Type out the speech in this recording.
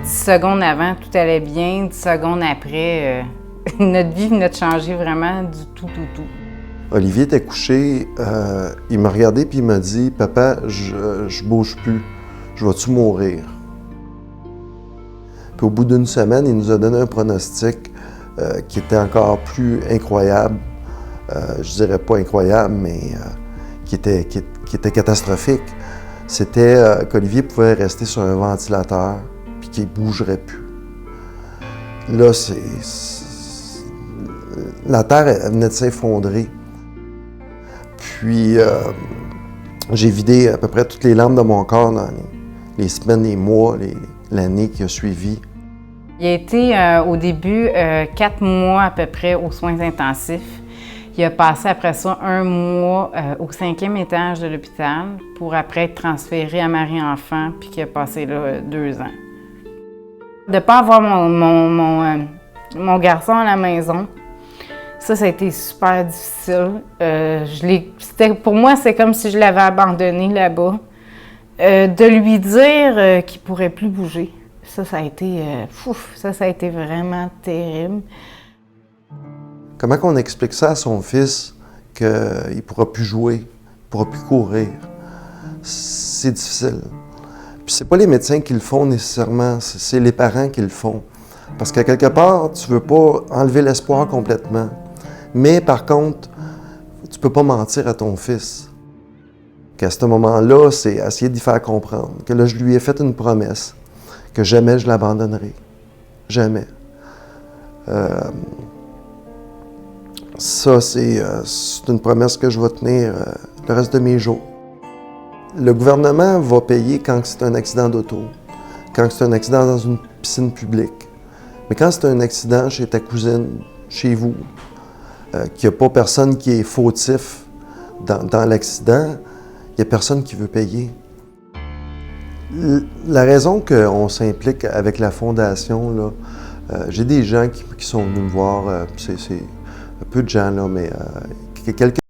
10 secondes avant, tout allait bien. 10 secondes après, notre vie venait de changer vraiment du tout. Olivier était couché, il m'a regardé puis il m'a dit « Papa, je bouge plus, je vais-tu mourir? » Puis au bout d'une semaine, il nous a donné un pronostic qui était encore plus incroyable. Je dirais pas incroyable, mais qui était catastrophique. C'était qu'Olivier pouvait rester sur un ventilateur puis qu'il ne bougerait plus. Là, la terre elle venait de s'effondrer. Puis j'ai vidé à peu près toutes les larmes de mon corps dans les semaines, les mois, l'année qui a suivi. Il a été au début 4 mois à peu près aux soins intensifs. Il a passé après ça 1 mois au 5e étage de l'hôpital pour après être transféré à Marie-Enfant puis qu'il a passé là 2 ans. De ne pas avoir mon garçon à la maison, ça a été super difficile. Pour moi, c'est comme si je l'avais abandonné là-bas. De lui dire qu'il ne pourrait plus bouger, ça a été vraiment terrible. Comment on explique ça à son fils qu'il ne pourra plus jouer, qu'il ne pourra plus courir? C'est difficile. Puis c'est pas les médecins qui le font nécessairement, c'est les parents qui le font. Parce qu'à quelque part, tu veux pas enlever l'espoir complètement. Mais par contre, tu peux pas mentir à ton fils. Qu'à ce moment-là, c'est essayer d'y faire comprendre que là, je lui ai fait une promesse, que jamais je l'abandonnerai. Jamais. Ça, c'est une promesse que je vais tenir le reste de mes jours. Le gouvernement va payer quand c'est un accident d'auto, quand c'est un accident dans une piscine publique. Mais quand c'est un accident chez ta cousine, chez vous, qu'il n'y a pas personne qui est fautif dans l'accident, il n'y a personne qui veut payer. La raison qu'on s'implique avec la Fondation, là, j'ai des gens qui sont venus me voir, c'est peu de gens, là, mais quelques